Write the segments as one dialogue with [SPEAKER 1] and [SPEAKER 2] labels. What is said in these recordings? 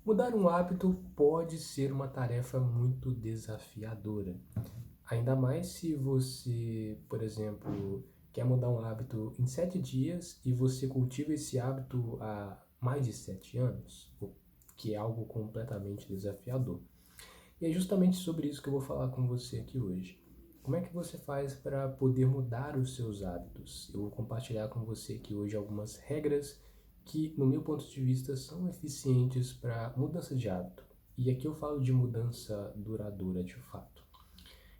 [SPEAKER 1] Mudar um hábito pode ser uma tarefa muito desafiadora. Ainda mais se você, por exemplo, quer mudar um hábito em 7 dias e você cultiva esse hábito há mais de 7 anos, o que é algo completamente desafiador. E é justamente sobre isso que eu vou falar com você aqui hoje. Como é que você faz para poder mudar os seus hábitos? Eu vou compartilhar com você aqui hoje algumas regras que, no meu ponto de vista, são eficientes para mudança de hábito. E aqui eu falo de mudança duradoura de fato.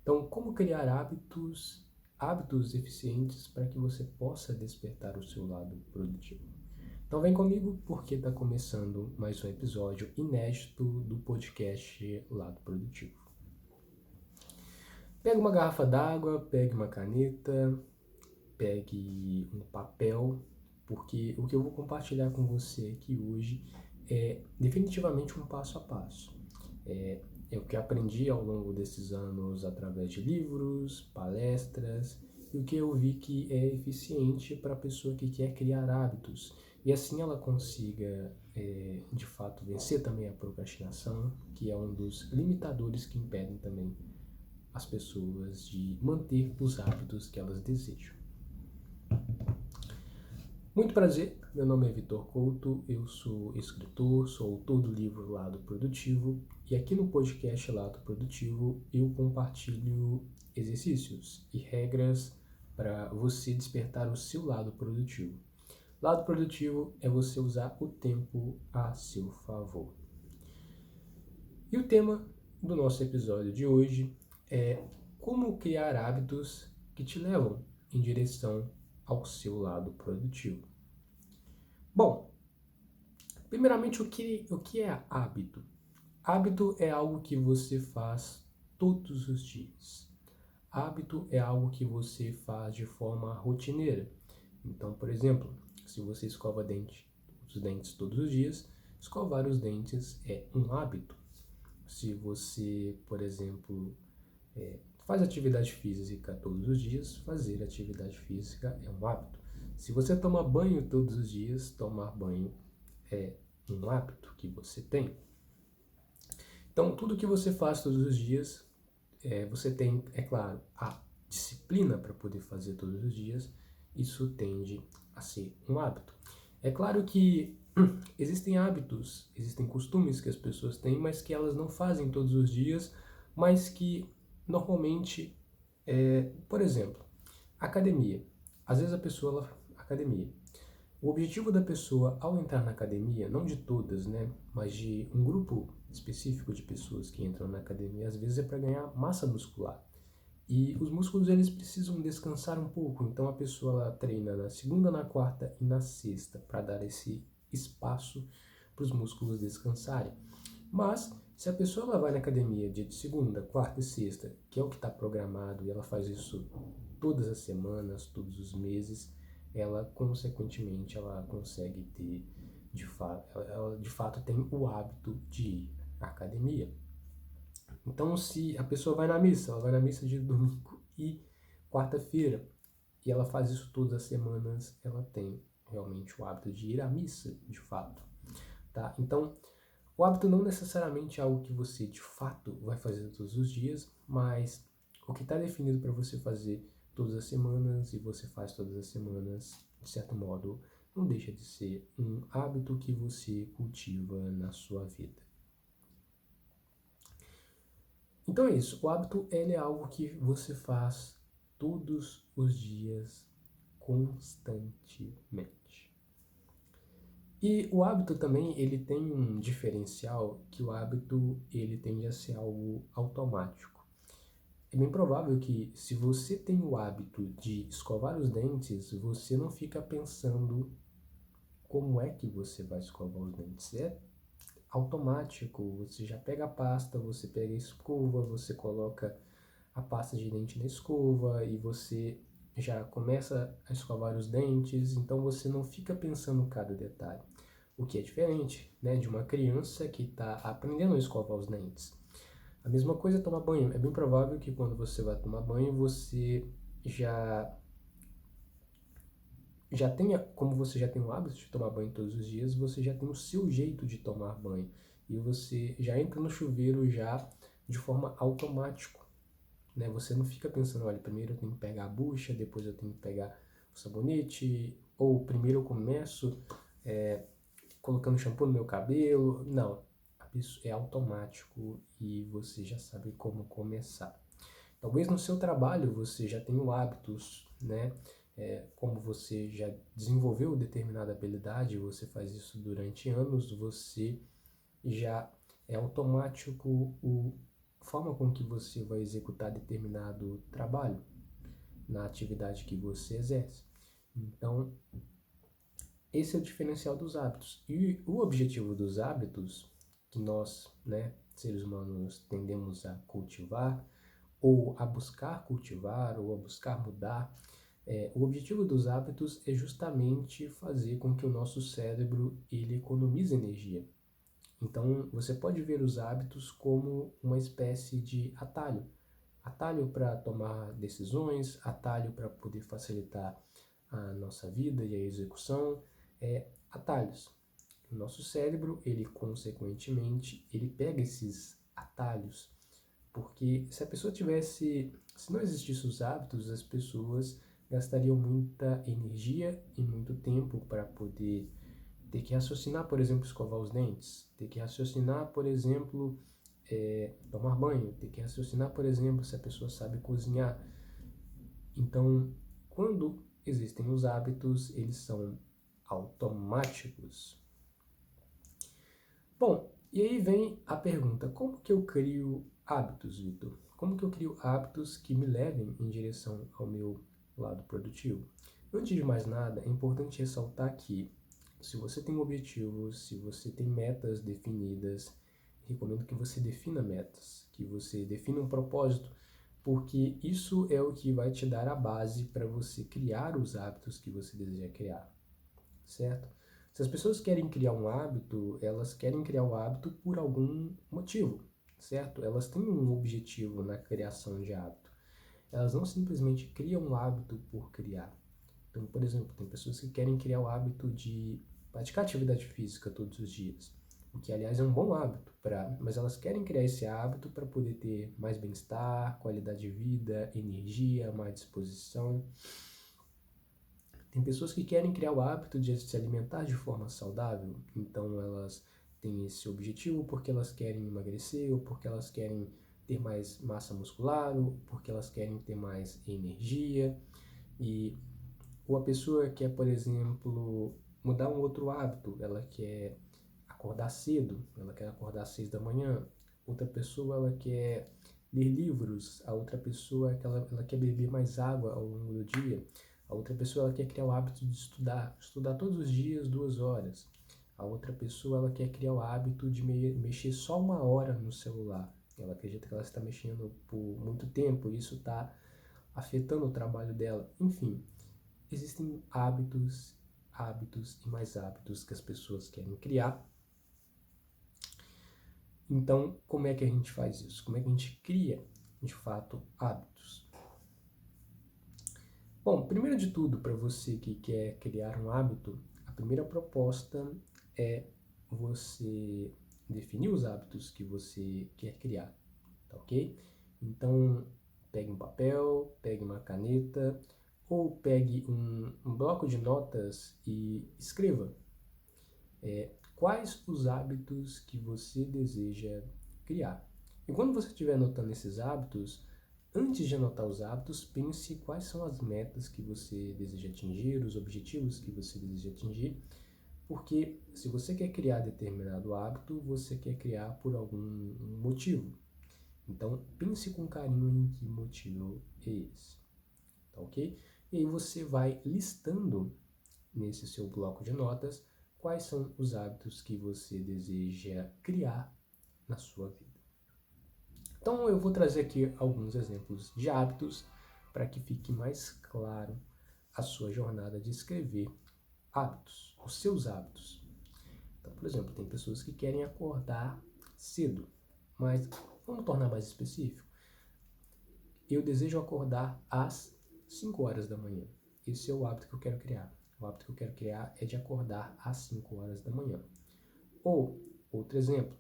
[SPEAKER 1] Então, como criar hábitos eficientes para que você possa despertar o seu lado produtivo? Então vem comigo porque está começando mais um episódio inédito do podcast Lado Produtivo. Pegue uma garrafa d'água, pegue uma caneta, pegue um papel, porque o que eu vou compartilhar com você aqui hoje é definitivamente um passo a passo. É o que aprendi ao longo desses anos através de livros, palestras, e o que eu vi que é eficiente para a pessoa que quer criar hábitos. E assim ela consiga, de fato, vencer também a procrastinação, que é um dos limitadores que impedem também as pessoas de manter os hábitos que elas desejam. Muito prazer, meu nome é Vitor Couto, eu sou escritor, sou autor do livro Lado Produtivo e aqui no podcast Lado Produtivo eu compartilho exercícios e regras para você despertar o seu lado produtivo. Lado produtivo é você usar o tempo a seu favor. E o tema do nosso episódio de hoje é como criar hábitos que te levam em direção ao seu lado produtivo. Bom, primeiramente o que é hábito? Hábito é algo que você faz todos os dias. Hábito é algo que você faz de forma rotineira. Então, por exemplo, se você escova os dentes todos os dias, escovar os dentes é um hábito. Se você, por exemplo, faz atividade física todos os dias, fazer atividade física é um hábito. Se você toma banho todos os dias, tomar banho é um hábito que você tem. Então, tudo que você faz todos os dias, você tem, é claro, a disciplina para poder fazer todos os dias, isso tende a ser um hábito. É claro que existem hábitos, existem costumes que as pessoas têm, mas que elas não fazem todos os dias, mas que normalmente, por exemplo, academia. Às vezes a pessoa, academia. O objetivo da pessoa ao entrar na academia, não de todas, né, mas de um grupo específico de pessoas que entram na academia, às vezes é para ganhar massa muscular. E os músculos eles precisam descansar um pouco, então a pessoa ela treina na segunda, na quarta e na sexta para dar esse espaço para os músculos descansarem. Mas se a pessoa ela vai na academia dia de segunda, quarta e sexta, que é o que está programado, e ela faz isso todas as semanas, todos os meses, ela consequentemente ela consegue ter ela de fato tem o hábito de ir à academia. Então, se a pessoa vai na missa, ela vai na missa de domingo e quarta-feira, e ela faz isso todas as semanas, ela tem realmente o hábito de ir à missa, de fato. Tá? Então, o hábito não necessariamente é algo que você, de fato, vai fazer todos os dias, mas o que está definido para você fazer todas as semanas e você faz todas as semanas, de certo modo, não deixa de ser um hábito que você cultiva na sua vida. Então é isso, o hábito ele é algo que você faz todos os dias, constantemente. E o hábito também, ele tem um diferencial que o hábito, ele tende a ser algo automático. É bem provável que se você tem o hábito de escovar os dentes, você não fica pensando como é que você vai escovar os dentes. É automático, você já pega a pasta, você pega a escova, você coloca a pasta de dente na escova e você já começa a escovar os dentes, então você não fica pensando cada detalhe. O que é diferente, né, de uma criança que está aprendendo a escovar os dentes. A mesma coisa é tomar banho. É bem provável que quando você vai tomar banho, você já tenha, como você já tem o hábito de tomar banho todos os dias, você já tem o seu jeito de tomar banho. e você já entra no chuveiro já de forma automática, né? Você não fica pensando, olha, primeiro eu tenho que pegar a bucha, depois eu tenho que pegar o sabonete, ou primeiro eu começo colocando shampoo no meu cabelo. Não, isso é automático e você já sabe como começar. Talvez no seu trabalho você já tenha hábitos, né? Como você já desenvolveu determinada habilidade, você faz isso durante anos, você já é automático a forma com que você vai executar determinado trabalho na atividade que você exerce. Então, esse é o diferencial dos hábitos. E o objetivo dos hábitos que nós, né, seres humanos, tendemos a cultivar, ou a buscar cultivar, ou a buscar mudar, o objetivo dos hábitos é justamente fazer com que o nosso cérebro ele economize energia. Então, você pode ver os hábitos como uma espécie de atalho. Atalho para tomar decisões, atalho para poder facilitar a nossa vida e a execução, atalhos. O nosso cérebro, ele consequentemente, ele pega esses atalhos, porque se a pessoa tivesse, se não existissem os hábitos, as pessoas gastariam muita energia e muito tempo para poder ter que raciocinar, por exemplo, escovar os dentes, ter que raciocinar, por exemplo, tomar banho, ter que raciocinar, por exemplo, se a pessoa sabe cozinhar. Então, quando existem os hábitos, eles são automáticos. Bom, e aí vem a pergunta, como que eu crio hábitos, Vitor? Como que eu crio hábitos que me levem em direção ao meu lado produtivo? Antes de mais nada, é importante ressaltar que se você tem objetivos, se você tem metas definidas, recomendo que você defina metas, que você defina um propósito, porque isso é o que vai te dar a base para você criar os hábitos que você deseja criar, certo? Se as pessoas querem criar um hábito, elas querem criar o hábito por algum motivo, certo? Elas têm um objetivo na criação de hábito. Elas não simplesmente criam um hábito por criar. Então, por exemplo, tem pessoas que querem criar o hábito de praticar atividade física todos os dias, o que, aliás, é um bom hábito, mas elas querem criar esse hábito para poder ter mais bem-estar, qualidade de vida, energia, mais disposição. Tem pessoas que querem criar o hábito de se alimentar de forma saudável, então elas têm esse objetivo porque elas querem emagrecer, ou porque elas querem ter mais massa muscular, ou porque elas querem ter mais energia. Ou a pessoa quer, por exemplo, mudar um outro hábito, ela quer acordar cedo, ela quer acordar às 6 da manhã. Outra pessoa, ela quer ler livros. A outra pessoa, ela quer beber mais água ao longo do dia. A outra pessoa, ela quer criar o hábito de estudar todos os dias 2 horas. A outra pessoa, ela quer criar o hábito de mexer só 1 hora no celular. Ela acredita que ela está mexendo por muito tempo e isso está afetando o trabalho dela. Enfim, existem hábitos, hábitos e mais hábitos que as pessoas querem criar. Então, como é que a gente faz isso? Como é que a gente cria, de fato, hábitos? Bom, primeiro de tudo, para você que quer criar um hábito, a primeira proposta é você definir os hábitos que você quer criar, tá ok? Então, pegue um papel, pegue uma caneta, ou pegue um bloco de notas e escreva quais os hábitos que você deseja criar. E quando você estiver anotando esses hábitos, antes de anotar os hábitos, pense quais são as metas que você deseja atingir, os objetivos que você deseja atingir, porque se você quer criar determinado hábito, você quer criar por algum motivo. Então, pense com carinho em que motivo é esse, tá ok? E aí você vai listando nesse seu bloco de notas quais são os hábitos que você deseja criar na sua vida. Então eu vou trazer aqui alguns exemplos de hábitos para que fique mais claro a sua jornada de escrever hábitos, os seus hábitos. Então, por exemplo, tem pessoas que querem acordar cedo, mas vamos tornar mais específico. Eu desejo acordar às 5 horas da manhã. Esse é o hábito que eu quero criar. O hábito que eu quero criar é de acordar às 5 horas da manhã. Ou, outro exemplo,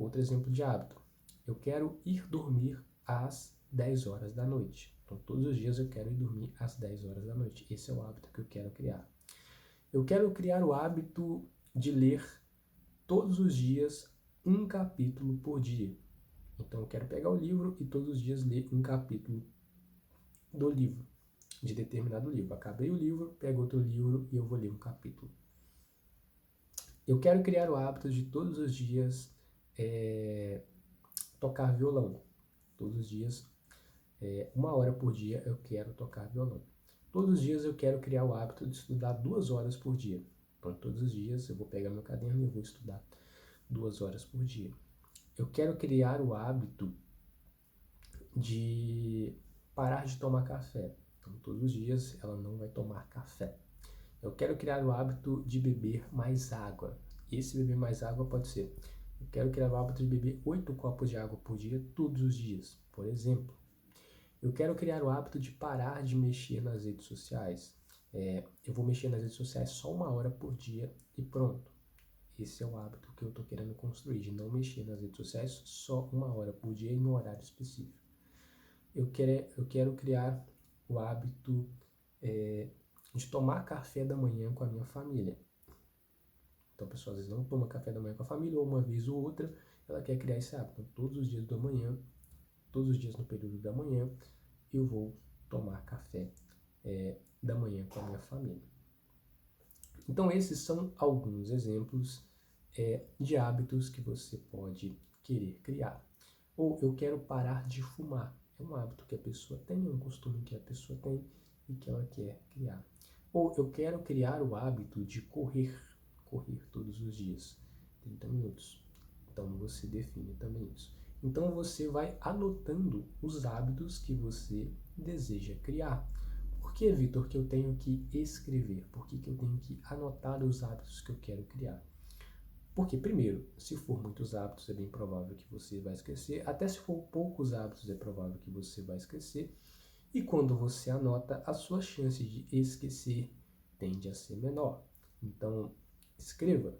[SPEAKER 1] Outro exemplo de hábito. Eu quero ir dormir às 10 horas da noite. Então, todos os dias eu quero ir dormir às 10 horas da noite. Esse é o hábito que eu quero criar. Eu quero criar o hábito de ler todos os dias um capítulo por dia. Então, eu quero pegar o livro e todos os dias ler um capítulo do livro, de determinado livro. Acabei o livro, pego outro livro e eu vou ler um capítulo. Eu quero criar o hábito de todos os dias tocar violão. Todos os dias, 1 hora por dia, eu quero tocar violão. Todos os dias eu quero criar o hábito de estudar 2 horas por dia. Então, todos os dias eu vou pegar meu caderno e vou estudar 2 horas por dia. Eu quero criar o hábito de parar de tomar café. Então, todos os dias ela não vai tomar café. Eu quero criar o hábito de beber mais água. Esse beber mais água pode ser: eu quero criar o hábito de beber 8 copos de água por dia, todos os dias, por exemplo. Eu quero criar o hábito de parar de mexer nas redes sociais. Eu vou mexer nas redes sociais só 1 hora por dia e pronto. Esse é o hábito que eu estou querendo construir, de não mexer nas redes sociais só 1 hora por dia em um horário específico. Eu quero criar o hábito de tomar café da manhã com a minha família. Então, a pessoa às vezes não toma café da manhã com a família, ou uma vez ou outra, ela quer criar esse hábito. Então, todos os dias da manhã, todos os dias no período da manhã, eu vou tomar café da manhã com a minha família. Então, esses são alguns exemplos de hábitos que você pode querer criar. Ou eu quero parar de fumar. É um hábito que a pessoa tem, é um costume que a pessoa tem e que ela quer criar. Ou eu quero criar o hábito de correr todos os dias, 30 minutos. Então, você define também isso. Então, você vai anotando os hábitos que você deseja criar. Por que, Vitor, que eu tenho que escrever? Por que eu tenho que anotar os hábitos que eu quero criar? Porque, primeiro, se for muitos hábitos, é bem provável que você vai esquecer. Até se for poucos hábitos, é provável que você vai esquecer. E quando você anota, a sua chance de esquecer tende a ser menor. Então, escreva.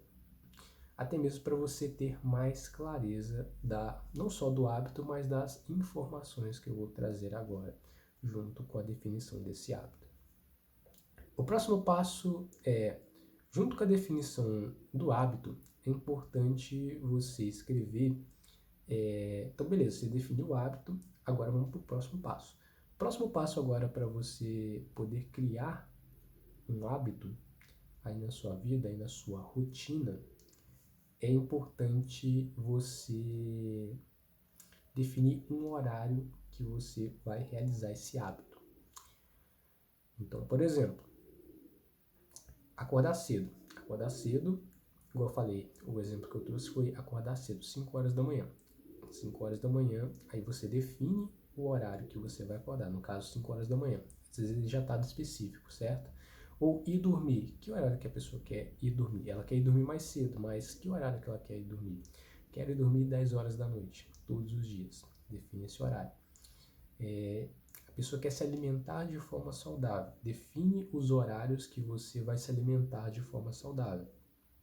[SPEAKER 1] Até mesmo para você ter mais clareza não só do hábito, mas das informações que eu vou trazer agora, junto com a definição desse hábito. O próximo passo junto com a definição do hábito, é importante você escrever. Então, beleza, você definiu o hábito, agora vamos para o próximo passo. O próximo passo agora para você poder criar um hábito aí na sua vida, aí na sua rotina, é importante você definir um horário que você vai realizar esse hábito. Então, por exemplo, acordar cedo. Acordar cedo, igual eu falei, o exemplo que eu trouxe foi acordar cedo, 5 horas da manhã. 5 horas da manhã, aí você define o horário que você vai acordar, no caso 5 horas da manhã. Às vezes ele já está específico, certo? Ou ir dormir. Que horário que a pessoa quer ir dormir? Ela quer ir dormir mais cedo, mas que horário que ela quer ir dormir? Quero ir dormir 10 horas da noite, todos os dias. Define esse horário. A pessoa quer se alimentar de forma saudável. Define os horários que você vai se alimentar de forma saudável,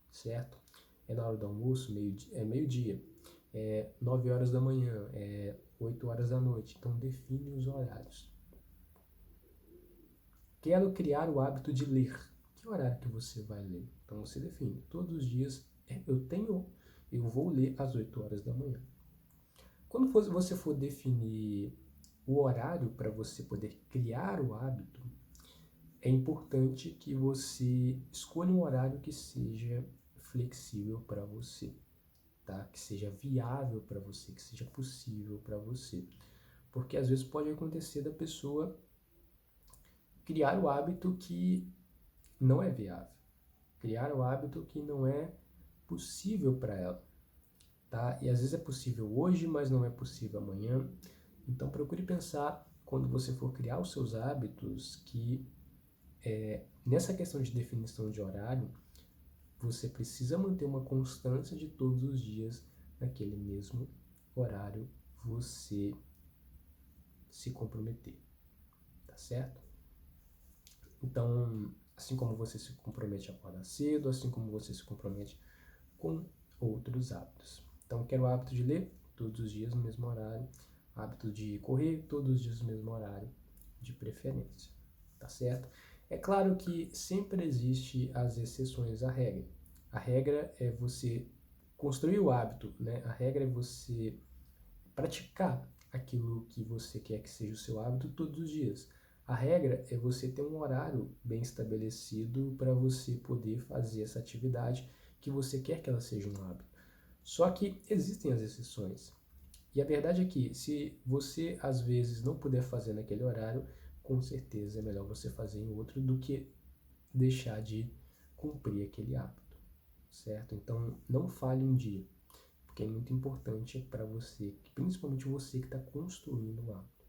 [SPEAKER 1] certo? É na hora do almoço, meio-dia, 9 horas da manhã, 8 horas da noite. Então, define os horários. Quero criar o hábito de ler. Que horário que você vai ler? Então, você define. Todos os dias eu vou ler às 8 horas da manhã. Quando você for definir o horário para você poder criar o hábito, é importante que você escolha um horário que seja flexível para você, tá? Que seja viável para você, que seja possível para você. Porque às vezes pode acontecer da pessoa criar o hábito que não é viável, criar o hábito que não é possível para ela, tá? E às vezes é possível hoje, mas não é possível amanhã. Então procure pensar, quando você for criar os seus hábitos, que nessa questão de definição de horário, você precisa manter uma constância de todos os dias naquele mesmo horário você se comprometer, tá certo? Então, assim como você se compromete a acordar cedo, assim como você se compromete com outros hábitos. Então, quero o hábito de ler todos os dias no mesmo horário, hábito de correr todos os dias no mesmo horário, de preferência, tá certo? É claro que sempre existe as exceções à regra. A regra é você construir o hábito, né? A regra é você praticar aquilo que você quer que seja o seu hábito todos os dias. A regra é você ter um horário bem estabelecido para você poder fazer essa atividade que você quer que ela seja um hábito. Só que existem as exceções. E a verdade é que se você às vezes não puder fazer naquele horário, com certeza é melhor você fazer em outro do que deixar de cumprir aquele hábito, certo? Então não falhe um dia, porque é muito importante para você, principalmente você que está construindo um hábito.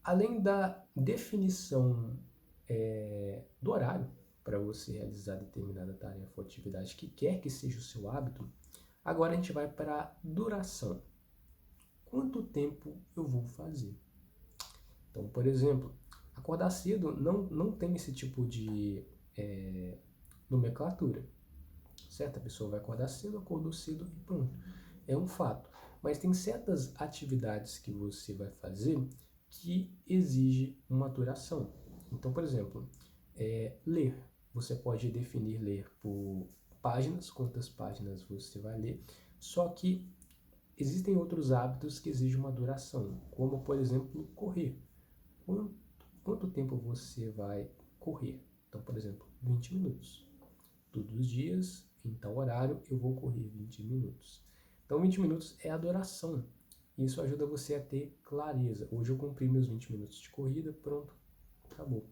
[SPEAKER 1] Além da definição do horário para você realizar determinada tarefa ou atividade que quer que seja o seu hábito, agora a gente vai para a duração. Quanto tempo eu vou fazer? Então, por exemplo, acordar cedo não tem esse tipo de nomenclatura, certo? A pessoa vai acordar cedo, acordou cedo e pronto. É um fato. Mas tem certas atividades que você vai fazer que exige uma duração. Então, por exemplo, ler. Você pode definir ler por páginas, quantas páginas você vai ler. Só que existem outros hábitos que exigem uma duração, como, por exemplo, correr. Quanto tempo você vai correr? Então, por exemplo, 20 minutos. Todos os dias, em tal horário, eu vou correr 20 minutos. Então, 20 minutos é a duração. Isso ajuda você a ter clareza. Hoje eu cumpri meus 20 minutos de corrida, pronto, acabou.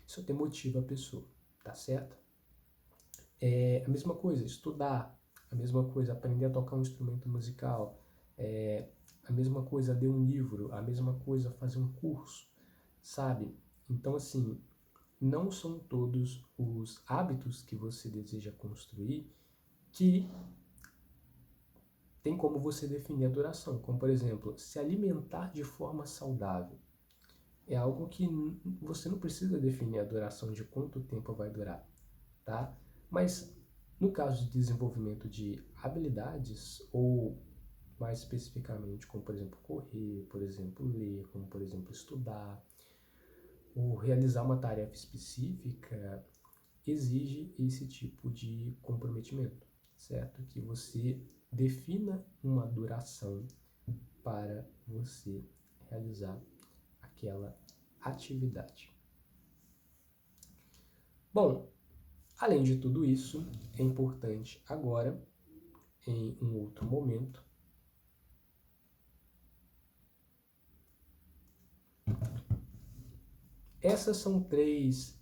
[SPEAKER 1] Isso até motiva a pessoa, tá certo? A mesma coisa, estudar. A mesma coisa, aprender a tocar um instrumento musical. A mesma coisa, ler um livro. A mesma coisa, fazer um curso, sabe? Então, assim, não são todos os hábitos que você deseja construir que tem como você definir a duração. Como, por exemplo, se alimentar de forma saudável. É algo que você não precisa definir a duração de quanto tempo vai durar, tá? Mas no caso de desenvolvimento de habilidades, ou mais especificamente, como por exemplo correr, por exemplo ler, como por exemplo estudar, ou realizar uma tarefa específica, exige esse tipo de comprometimento, certo? Que você defina uma duração para você realizar aquela atividade. Bom, além de tudo isso, é importante agora, em um outro momento, essas são três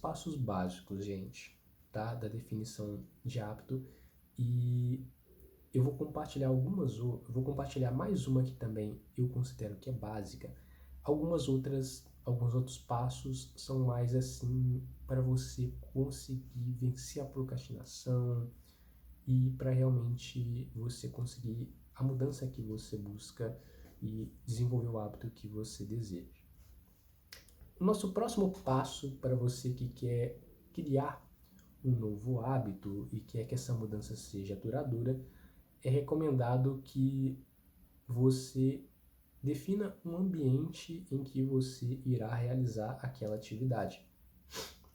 [SPEAKER 1] passos básicos, gente, tá? Da definição de hábito, e eu vou compartilhar mais uma que também eu considero que é básica. Alguns outros passos são mais assim para você conseguir vencer a procrastinação e para realmente você conseguir a mudança que você busca e desenvolver o hábito que você deseja. O nosso próximo passo para você que quer criar um novo hábito e quer que essa mudança seja duradoura, é recomendado que você defina um ambiente em que você irá realizar aquela atividade.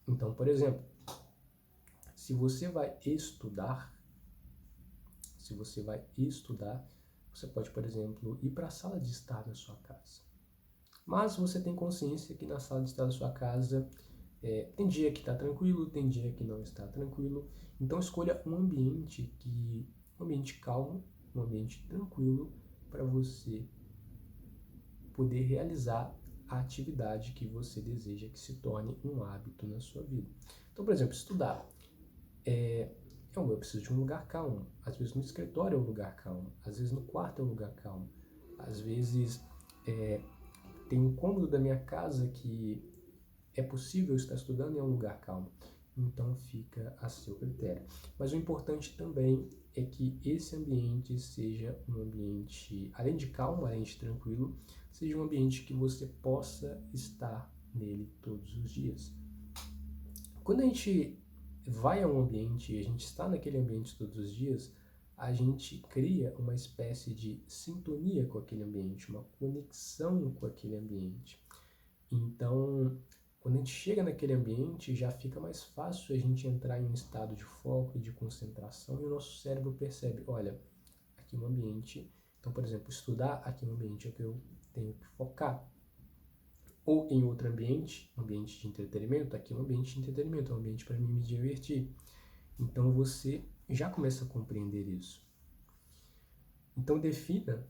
[SPEAKER 1] Então, por exemplo, se você vai estudar, você pode, por exemplo, ir para a sala de estar da sua casa. Mas você tem consciência que na sala de estar da sua casa tem dia que está tranquilo, tem dia que não está tranquilo. Então escolha um ambiente calmo, um ambiente tranquilo para você poder realizar a atividade que você deseja que se torne um hábito na sua vida. Então, por exemplo, estudar. Eu preciso de um lugar calmo. Às vezes no escritório é um lugar calmo, às vezes no quarto é um lugar calmo, às vezes tem um cômodo da minha casa que é possível estar estudando e é um lugar calmo. Então fica a seu critério. Mas o importante também é que esse ambiente seja um ambiente, além de calmo, além de tranquilo, seja um ambiente que você possa estar nele todos os dias. Quando a gente vai a um ambiente e a gente está naquele ambiente todos os dias, a gente cria uma espécie de sintonia com aquele ambiente, uma conexão com aquele ambiente. Então, quando a gente chega naquele ambiente, já fica mais fácil a gente entrar em um estado de foco e de concentração e o nosso cérebro percebe, olha, aqui no ambiente, então, por exemplo, estudar aqui no ambiente é o que eu tenho que focar. Ou em outro ambiente, ambiente de entretenimento, aqui é um ambiente de entretenimento, é um ambiente para mim me divertir. Então você já começa a compreender isso. Então defina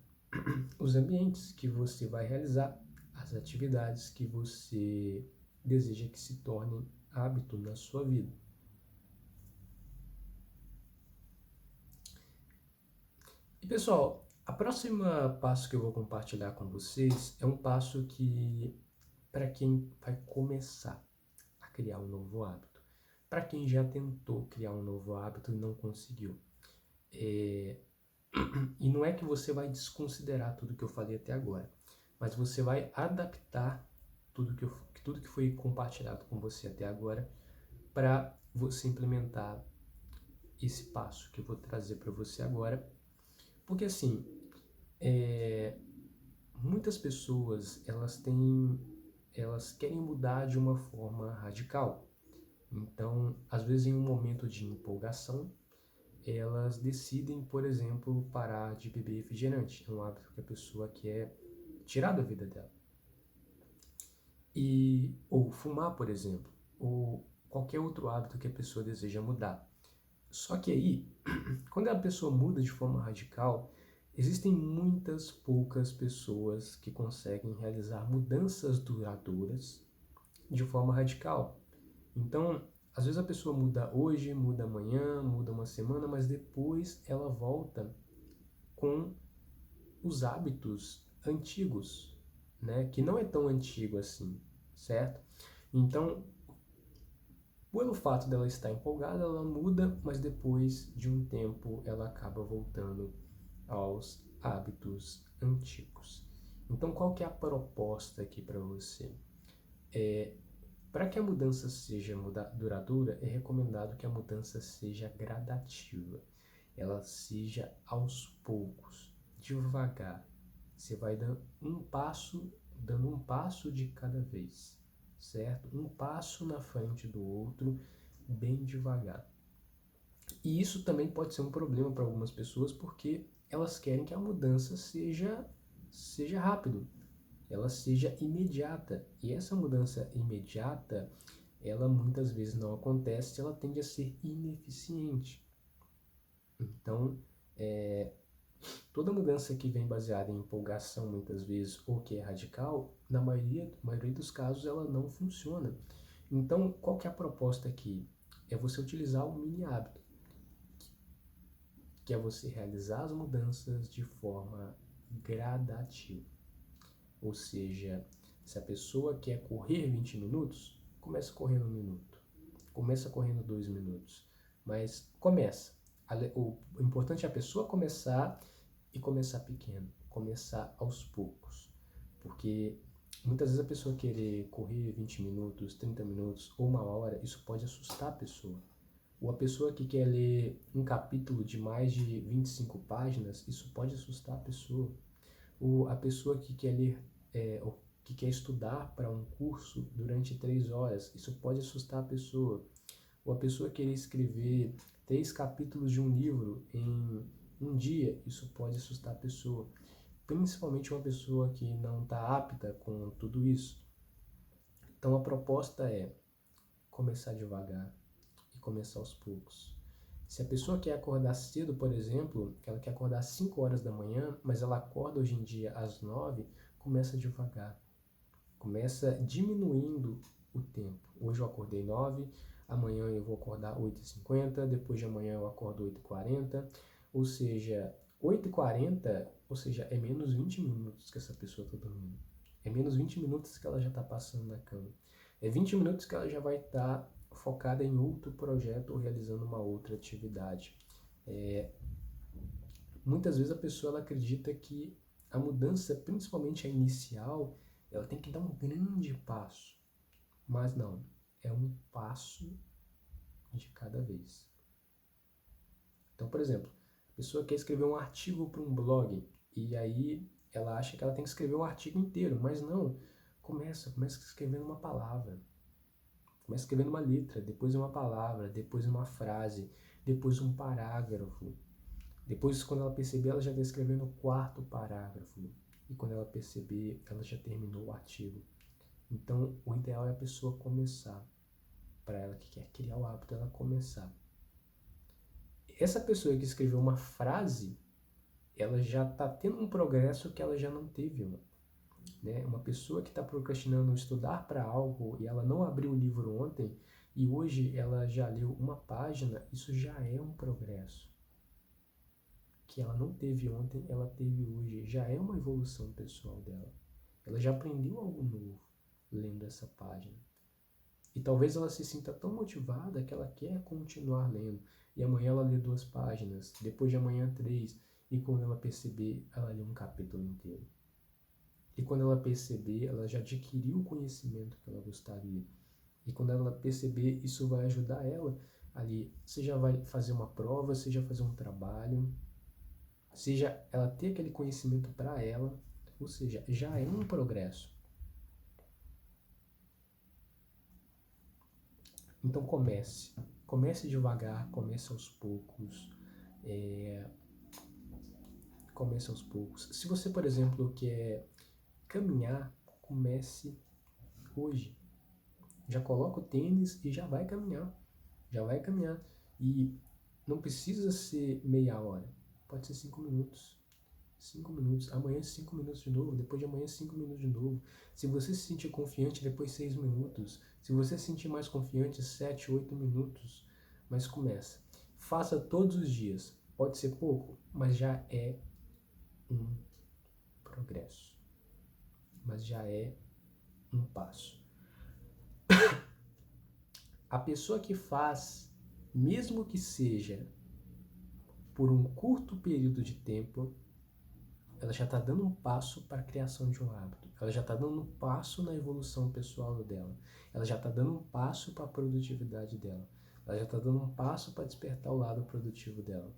[SPEAKER 1] os ambientes que você vai realizar, as atividades que você deseja que se tornem hábito na sua vida. E pessoal, a próxima passo que eu vou compartilhar com vocês é um passo que para quem vai começar a criar um novo hábito. Para quem já tentou criar um novo hábito e não conseguiu. E não é que você vai desconsiderar tudo que eu falei até agora, mas você vai adaptar tudo que foi compartilhado com você até agora para você implementar esse passo que eu vou trazer para você agora. Porque assim, muitas pessoas elas querem mudar de uma forma radical. Então, às vezes em um momento de empolgação, elas decidem, por exemplo, parar de beber refrigerante. É um hábito que a pessoa quer tirar da vida dela. Ou fumar, por exemplo, ou qualquer outro hábito que a pessoa deseja mudar. Só que aí, quando a pessoa muda de forma radical, existem muitas poucas pessoas que conseguem realizar mudanças duradouras de forma radical. Então, às vezes a pessoa muda hoje, muda amanhã, muda uma semana, mas depois ela volta com os hábitos antigos, né? Que não é tão antigo assim, certo? Então, pelo fato dela estar empolgada, ela muda, mas depois de um tempo ela acaba voltando aos hábitos antigos. Então, qual que é a proposta aqui para você? Para que a mudança seja duradoura, é recomendado que a mudança seja gradativa. Ela seja aos poucos, devagar. Você vai dando um passo de cada vez, certo? Um passo na frente do outro, bem devagar. E isso também pode ser um problema para algumas pessoas, porque elas querem que a mudança seja rápido, ela seja imediata. E essa mudança imediata, ela muitas vezes não acontece, ela tende a ser ineficiente. Então, toda mudança que vem baseada em empolgação, muitas vezes, ou que é radical, na maioria dos casos, ela não funciona. Então, qual que é a proposta aqui? É você utilizar o mini hábito, que é você realizar as mudanças de forma gradativa. Ou seja, se a pessoa quer correr 20 minutos, começa correndo 1 minuto. Começa correndo 2 minutos. Mas começa. O importante é a pessoa começar e começar pequeno. Começar aos poucos. Porque muitas vezes a pessoa querer correr 20 minutos, 30 minutos ou 1 hora, isso pode assustar a pessoa. Ou a pessoa que quer ler um capítulo de mais de 25 páginas, isso pode assustar a pessoa. Ou a pessoa que quer ler ou que quer estudar para um curso durante 3 horas, isso pode assustar a pessoa. Ou a pessoa querer escrever 3 capítulos de um livro em um dia, isso pode assustar a pessoa. Principalmente uma pessoa que não está apta com tudo isso. Então a proposta é começar devagar e começar aos poucos. Se a pessoa quer acordar cedo, por exemplo, ela quer acordar às 5 horas da manhã, mas ela acorda hoje em dia às 9, começa devagar. Começa diminuindo o tempo. Hoje eu acordei 9, amanhã eu vou acordar 8h50, depois de amanhã eu acordo 8h40, ou seja, 8h40, ou seja, é menos 20 minutos que essa pessoa está dormindo. É menos 20 minutos que ela já está passando na cama. É 20 minutos que ela já vai estar focada em outro projeto ou realizando uma outra atividade. Muitas vezes a pessoa ela acredita que a mudança, principalmente a inicial, ela tem que dar um grande passo. Mas não, é um passo de cada vez. Então, por exemplo, A pessoa quer escrever um artigo para um blog e aí ela acha que ela tem que escrever um artigo inteiro, mas não. Começa escrevendo uma palavra. Começa escrevendo uma letra, depois uma palavra, depois uma frase, depois um parágrafo. Depois, quando ela perceber, ela já está escrevendo o quarto parágrafo. E quando ela perceber, ela já terminou o artigo. Então, o ideal é a pessoa começar. Para ela que quer criar o hábito, ela começar. Essa pessoa que escreveu uma frase, ela já está tendo um progresso que ela já não teve uma. Né? Uma pessoa que está procrastinando estudar para algo e ela não abriu o livro ontem e hoje ela já leu uma página, isso já é um progresso. Que ela não teve ontem, ela teve hoje. Já é uma evolução pessoal dela. Ela já aprendeu algo novo lendo essa página. E talvez ela se sinta tão motivada que ela quer continuar lendo. E amanhã ela lê 2 páginas, depois de amanhã 3, e quando ela perceber, ela lê um capítulo inteiro. E quando ela perceber, ela já adquiriu o conhecimento que ela gostaria. E quando ela perceber, isso vai ajudar ela ali, seja vai fazer uma prova, seja fazer um trabalho, seja ela ter aquele conhecimento para ela, ou seja, já é um progresso. Então comece devagar, comece aos poucos, comece aos poucos. Se você, por exemplo, quer caminhar, comece hoje. Já coloca o tênis e já vai caminhar, e não precisa ser meia hora, pode ser 5 minutos. 5 minutos, amanhã 5 minutos de novo, depois de amanhã 5 minutos de novo. Se você se sentir confiante, depois 6 minutos. Se você se sentir mais confiante, 7, 8 minutos. Mas começa. Faça todos os dias. Pode ser pouco, mas já é um progresso. Mas já é um passo. A pessoa que faz, mesmo que seja por um curto período de tempo, ela já está dando um passo para a criação de um hábito. Ela já está dando um passo na evolução pessoal dela. Ela já está dando um passo para a produtividade dela. Ela já está dando um passo para despertar o lado produtivo dela.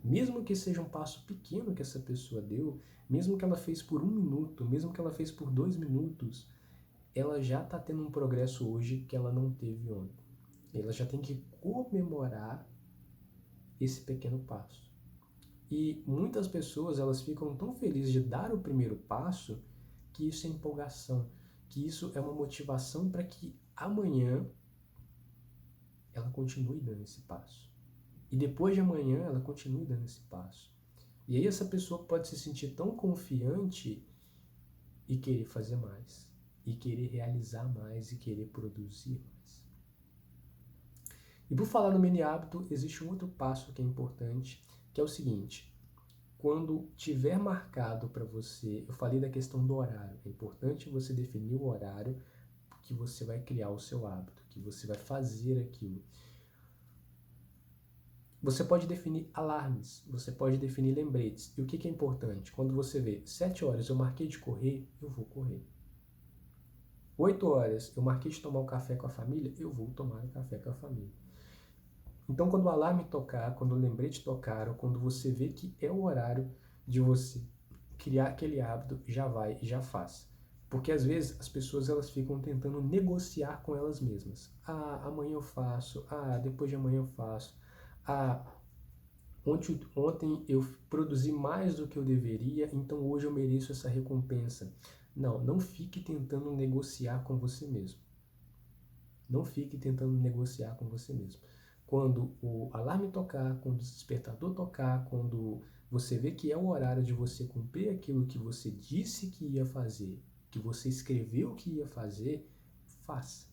[SPEAKER 1] Mesmo que seja um passo pequeno que essa pessoa deu, mesmo que ela fez por 1 minuto, mesmo que ela fez por 2 minutos, ela já está tendo um progresso hoje que ela não teve ontem. Ela já tem que comemorar esse pequeno passo. E muitas pessoas, elas ficam tão felizes de dar o primeiro passo que isso é empolgação, que isso é uma motivação para que amanhã ela continue dando esse passo. E depois de amanhã ela continue dando esse passo. E aí essa pessoa pode se sentir tão confiante e querer fazer mais, e querer realizar mais, e querer produzir mais. E por falar no mini hábito, existe um outro passo que é importante, que é o seguinte: quando tiver marcado para você, eu falei da questão do horário, é importante você definir o horário que você vai criar o seu hábito, que você vai fazer aquilo. Você pode definir alarmes, você pode definir lembretes. E o que é importante? Quando você vê 7 horas eu marquei de correr, eu vou correr. 8 horas eu marquei de tomar um café com a família, eu vou tomar um café com a família. Então, quando o alarme tocar, quando o lembrete tocar, ou quando você vê que é o horário de você criar aquele hábito, já vai e já faz. Porque às vezes as pessoas elas ficam tentando negociar com elas mesmas. Ah, amanhã eu faço. Ah, depois de amanhã eu faço. Ah, ontem eu produzi mais do que eu deveria, então hoje eu mereço essa recompensa. Não fique tentando negociar com você mesmo. Não fique tentando negociar com você mesmo. Quando o alarme tocar, quando o despertador tocar, quando você vê que é o horário de você cumprir aquilo que você disse que ia fazer, que você escreveu que ia fazer, faça.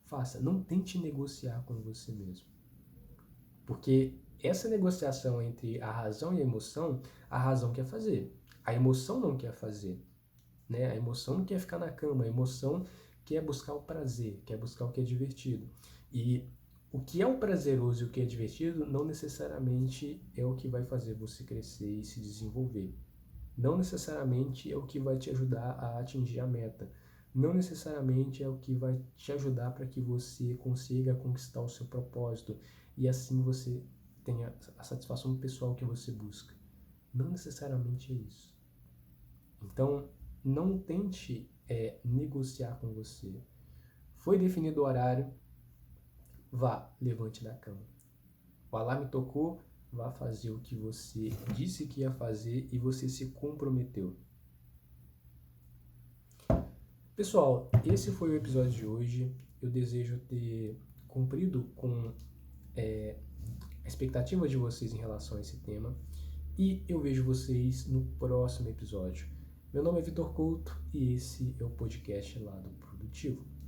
[SPEAKER 1] Faça. Não tente negociar com você mesmo. Porque essa negociação entre a razão e a emoção, a razão quer fazer. A emoção não quer fazer. Né? A emoção não quer ficar na cama. A emoção quer buscar o prazer, quer buscar o que é divertido. E o que é o prazeroso e o que é divertido não necessariamente é o que vai fazer você crescer e se desenvolver. Não necessariamente é o que vai te ajudar a atingir a meta. Não necessariamente é o que vai te ajudar para que você consiga conquistar o seu propósito e assim você tenha a satisfação pessoal que você busca. Não necessariamente é isso. Então, não tente negociar com você. Foi definido o horário, vá, levante da cama. O alarme tocou, vá fazer o que você disse que ia fazer e você se comprometeu. Pessoal, esse foi o episódio de hoje. Eu desejo ter cumprido com a expectativa de vocês em relação a esse tema. E eu vejo vocês no próximo episódio. Meu nome é Vitor Couto e esse é o podcast Lado Produtivo.